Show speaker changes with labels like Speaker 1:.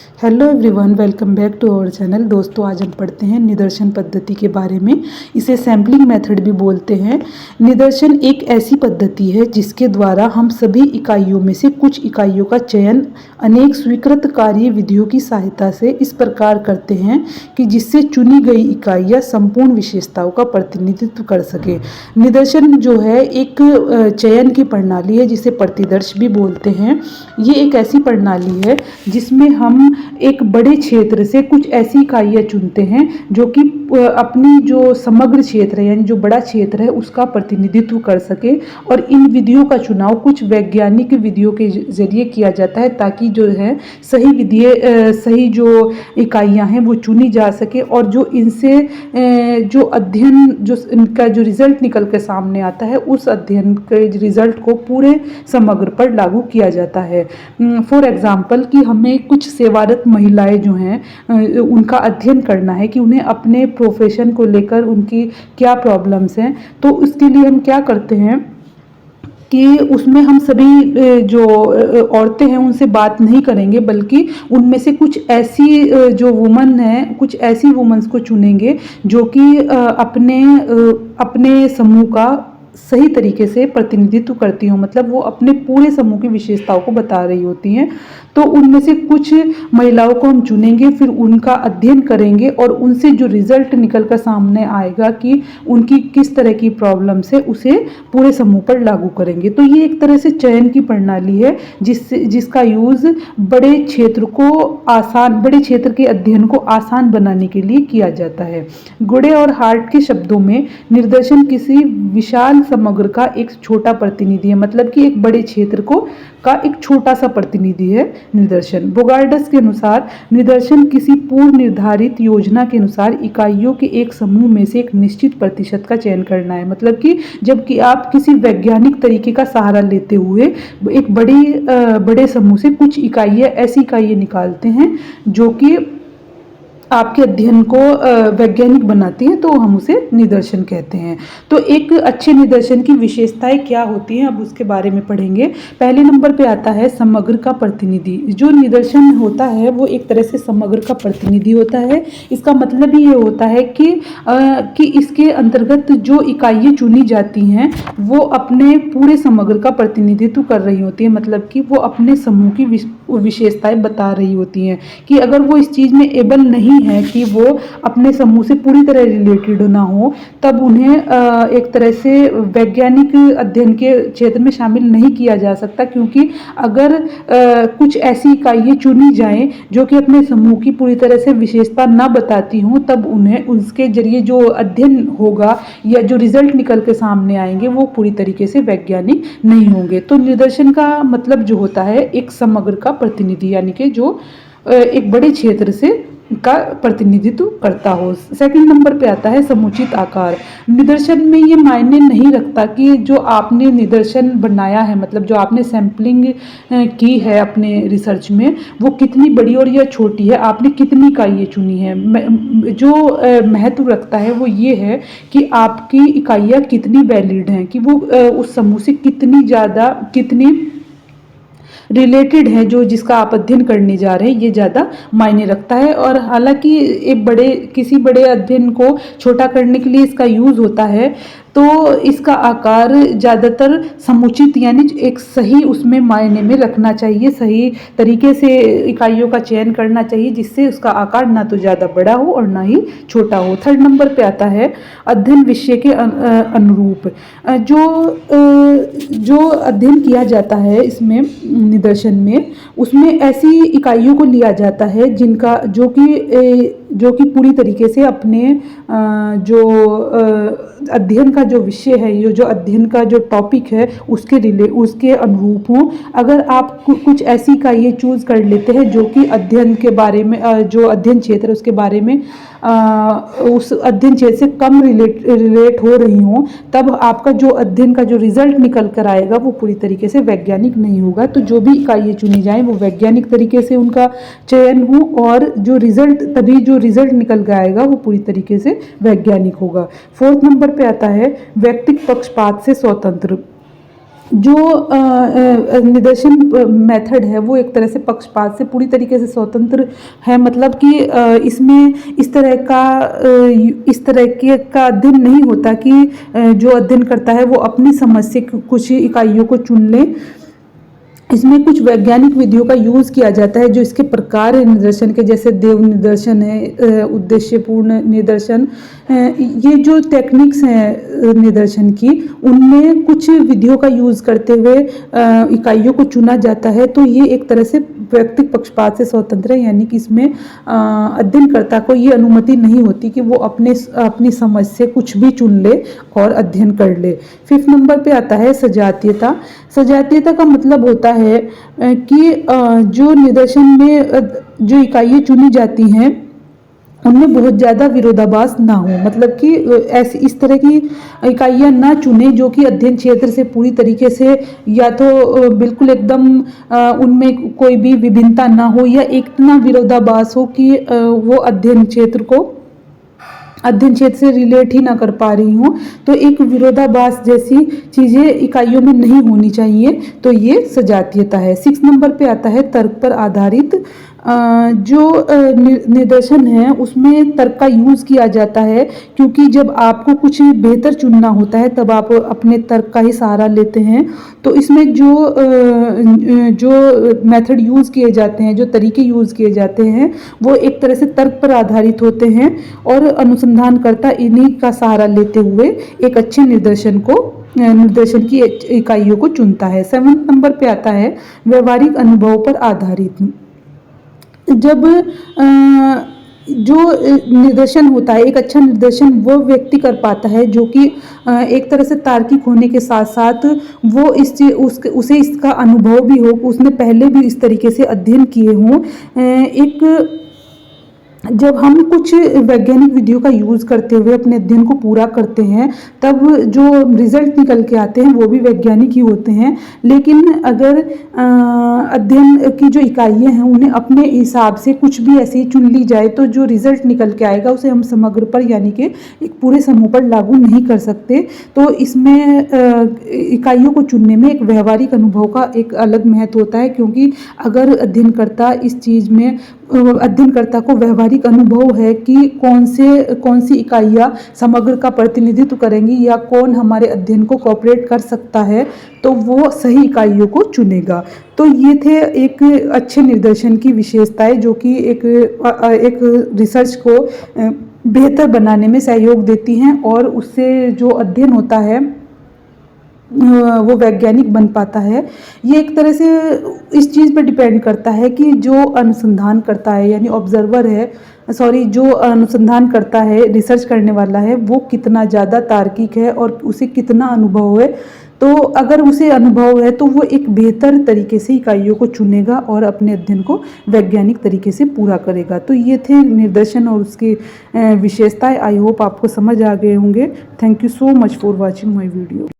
Speaker 1: Hello everyone, welcome back to our channel. दोस्तों, आज हम पढ़ते हैं निदर्शन पद्धति के बारे में। इसे सैम्पलिंग मेथड भी बोलते हैं। निदर्शन एक ऐसी पद्धति है जिसके द्वारा हम सभी इकाइयों में से कुछ इकाइयों का चयन अनेक स्वीकृत कार्य विधियों की सहायता से इस प्रकार करते हैं कि जिससे चुनी गई इकाइयाँ संपूर्ण विशेषताओं का प्रतिनिधित्व कर सके। निदर्शन जो है एक चयन की प्रणाली है जिसे प्रतिदर्श भी बोलते हैं। ये एक ऐसी प्रणाली है जिसमें हम एक बड़े क्षेत्र से कुछ ऐसी इकाइयाँ चुनते हैं जो कि अपनी जो समग्र क्षेत्र है यानी जो बड़ा क्षेत्र है उसका प्रतिनिधित्व कर सके। और इन विधियों का चुनाव कुछ वैज्ञानिक विधियों के जरिए किया जाता है ताकि जो है सही जो इकाइयाँ हैं वो चुनी जा सके और जो इनसे जो अध्ययन जो इनका जो रिजल्ट निकल के सामने आता है उस अध्ययन के रिजल्ट को पूरे समग्र पर लागू किया जाता है। फॉर एग्जाम्पल कि हमें कुछ सेवारत महिलाएं जो हैं उनका अध्ययन करना है कि उन्हें अपने प्रोफेशन को लेकर उनकी क्या प्रॉब्लम्स हैं, तो उसके लिए हम क्या करते हैं कि उसमें हम सभी जो औरतें हैं उनसे बात नहीं करेंगे, बल्कि उनमें से कुछ ऐसी जो वुमन हैं, कुछ ऐसी वुमेन्स को चुनेंगे जो कि अपने समूह का सही तरीके से प्रतिनिधित्व करती हों, मतलब वो अपने पूरे समूह की विशेषताओं को बता रही होती हैं। तो उनमें से कुछ महिलाओं को हम चुनेंगे, फिर उनका अध्ययन करेंगे और उनसे जो रिजल्ट निकल कर सामने आएगा कि उनकी किस तरह की प्रॉब्लम्स है उसे पूरे समूह पर लागू करेंगे। तो ये एक तरह से चयन की प्रणाली है जिसका यूज़ बड़े क्षेत्र के अध्ययन को आसान बनाने के लिए किया जाता है। गुडे और हार्ट के शब्दों में निदर्शन किसी विशाल समग्र का एक छोटा प्रतिनिधि है, मतलब कि एक बड़े क्षेत्र का एक छोटा सा प्रतिनिधि है निदर्शन। बोगार्डस के अनुसार निदर्शन किसी पूर्व निर्धारित योजना के अनुसार इकाइयों के एक समूह में से एक निश्चित प्रतिशत का चयन करना है। मतलब कि जबकि आप किसी वैज्ञानिक तरीके का सहारा लेते हुए एक बड़े समूह से कुछ ऐसी इकाइयाँ निकालते हैं जो कि आपके अध्ययन को वैज्ञानिक बनाती हैं, तो हम उसे निदर्शन कहते हैं। तो एक अच्छे निदर्शन की विशेषताएं क्या होती हैं, अब उसके बारे में पढ़ेंगे। पहले नंबर पे आता है समग्र का प्रतिनिधि। जो निदर्शन होता है वो एक तरह से समग्र का प्रतिनिधि होता है। इसका मतलब ये होता है कि इसके अंतर्गत जो इकाइयाँ चुनी जाती हैं वो अपने पूरे समग्र का प्रतिनिधित्व कर रही होती हैं, मतलब कि वो अपने समूह की विशेषताएं बता रही होती हैं। कि अगर वो इस चीज़ में एबल नहीं है कि वो अपने समूह से पूरी तरह रिलेटेड ना हो, तब उन्हें एक तरह से वैज्ञानिक अध्ययन के क्षेत्र में शामिल नहीं किया जा सकता, क्योंकि अगर कुछ ऐसी इकाइयाँ चुनी जाएं जो कि अपने समूह की पूरी तरह से विशेषता ना बताती हों, तब उन्हें उसके जरिए जो अध्ययन होगा या जो रिजल्ट निकल के सामने आएंगे वो पूरी तरीके से वैज्ञानिक नहीं होंगे। तो निदर्शन का मतलब जो होता है एक समग्र का प्रतिनिधि, यानी कि जो एक बड़े क्षेत्र से का प्रतिनिधित्व करता हो। सेकंड नंबर पे आता है समुचित आकार। निदर्शन में ये मायने नहीं रखता कि जो आपने निदर्शन बनाया है, मतलब जो आपने सैम्पलिंग की है अपने रिसर्च में, वो कितनी बड़ी और या छोटी है, आपने कितनी इकाइयाँ चुनी है। जो महत्व रखता है वो ये है कि आपकी इकाइयाँ कितनी वैलिड हैं, कि वो उस समूह से कितनी रिलेटेड है, जो जिसका आप अध्ययन करने जा रहे हैं, ये ज़्यादा मायने रखता है। और हालांकि किसी बड़े अध्ययन को छोटा करने के लिए इसका यूज़ होता है, तो इसका आकार ज़्यादातर समुचित यानी एक सही उसमें मायने में रखना चाहिए, सही तरीके से इकाइयों का चयन करना चाहिए जिससे उसका आकार ना तो ज़्यादा बड़ा हो और ना ही छोटा हो। थर्ड नंबर पे आता है अध्ययन विषय के अनुरूप। जो अध्ययन किया जाता है इसमें निदर्शन में, उसमें ऐसी इकाइयों को लिया जाता है जो कि पूरी तरीके से अपने अध्ययन का जो विषय है, ये जो अध्ययन का जो टॉपिक है उसके अनुरूप हों। अगर आप कुछ ऐसी इकाइयाँ चूज़ कर लेते हैं जो कि अध्ययन के बारे में जो अध्ययन क्षेत्र है उसके बारे में उस अध्ययन क्षेत्र से कम रिलेट हो रही हों, तब आपका जो अध्ययन का जो रिजल्ट निकल कर आएगा वो पूरी तरीके से वैज्ञानिक नहीं होगा। तो जो भी इकाइयाँ चुनी जाएं वो वैज्ञानिक तरीके से उनका चयन हो और जो रिजल्ट निकल कर आएगा वो पूरी तरीके से वैज्ञानिक होगा। फोर्थ नंबर पे आता है व्यक्तिगत पक्षपात से स्वतंत्र। जो निदर्शन मेथड है वो एक तरह से पक्षपात से पूरी तरीके से स्वतंत्र है, मतलब कि इसमें इस तरह का अध्ययन नहीं होता कि जो अध्ययन करता है वो अपनी समझ से कुछ इकाइयों को चुन ले। इसमें कुछ वैज्ञानिक विधियों का यूज़ किया जाता है जो इसके प्रकार है निदर्शन के, जैसे देव निदर्शन है, उद्देश्यपूर्ण निदर्शन। ये जो टेक्निक्स हैं निदर्शन की, उनमें कुछ विधियों का यूज़ करते हुए इकाइयों को चुना जाता है। तो ये एक तरह से व्यक्तिगत पक्षपात से स्वतंत्र है, यानी कि इसमें अध्ययनकर्ता को ये अनुमति नहीं होती कि वो अपनी समझ से कुछ भी चुन ले और अध्ययन कर ले। 5 नंबर पे आता है सजातीयता। सजातीयता का मतलब होता है कि जो निदर्शन में जो इकाइयाँ चुनी जाती हैं उनमें बहुत ज़्यादा विरोधाभास ना हो, मतलब कि ऐसी इस तरह की इकाइयाँ ना चुने जो कि अध्ययन क्षेत्र से पूरी तरीके से, या तो बिल्कुल एकदम उनमें कोई भी विभिन्नता ना हो, या इतना विरोधाभास हो कि वो अध्ययन क्षेत्र से रिलेट ही ना कर पा रही हूँ। तो एक विरोधाभास जैसी चीज़ें इकाइयों में नहीं होनी चाहिए, तो ये सजातीयता है। 6 नंबर पे आता है तर्क पर आधारित। जो निदर्शन है उसमें तर्क का यूज़ किया जाता है, क्योंकि जब आपको कुछ बेहतर चुनना होता है तब आप अपने तर्क का ही सहारा लेते हैं। तो इसमें जो मेथड यूज़ किए जाते हैं, जो तरीके यूज़ किए जाते हैं, वो एक तरह से तर्क पर आधारित होते हैं और अनुसंधानकर्ता इन्हीं का सहारा लेते हुए एक अच्छे निदर्शन की इकाइयों को चुनता है। 7 नंबर पे आता है व्यवहारिक अनुभव पर आधारित। जब जो निदर्शन होता है, एक अच्छा निदर्शन वो व्यक्ति कर पाता है जो कि एक तरह से तार्किक होने के साथ साथ वो उसे इसका अनुभव भी हो, उसने पहले भी इस तरीके से अध्ययन किए हों। जब हम कुछ वैज्ञानिक विधियों का यूज़ करते हुए अपने अध्ययन को पूरा करते हैं, तब जो रिजल्ट निकल के आते हैं वो भी वैज्ञानिक ही होते हैं। लेकिन अगर अध्ययन की जो इकाइयाँ हैं उन्हें अपने हिसाब से कुछ भी ऐसे ही चुन ली जाए, तो जो रिजल्ट निकल के आएगा उसे हम समग्र पर, यानी कि एक पूरे समूह पर लागू नहीं कर सकते। तो इसमें इकाइयों को चुनने में एक व्यवहारिक अनुभव का एक अलग महत्व होता है, क्योंकि अगर अध्ययनकर्ता को व्यवहारिक अनुभव है कि कौन सी इकाइयाँ समग्र का प्रतिनिधित्व करेंगी या कौन हमारे अध्ययन को कोऑपरेट कर सकता है, तो वो सही इकाइयों को चुनेगा। तो ये थे एक अच्छे निदर्शन की विशेषताएं जो कि एक रिसर्च को बेहतर बनाने में सहयोग देती हैं, और उससे जो अध्ययन होता है वो वैज्ञानिक बन पाता है। ये एक तरह से इस चीज़ पर डिपेंड करता है कि जो अनुसंधान करता है, यानी जो अनुसंधान करता है, रिसर्च करने वाला है, वो कितना ज़्यादा तार्किक है और उसे कितना अनुभव है। तो अगर उसे अनुभव है तो वो एक बेहतर तरीके से इकाइयों को चुनेगा और अपने अध्ययन को वैज्ञानिक तरीके से पूरा करेगा। तो ये थे निदर्शन और उसकी विशेषताएं। आई होप आपको समझ आ गए होंगे। Thank you so much for watching my video.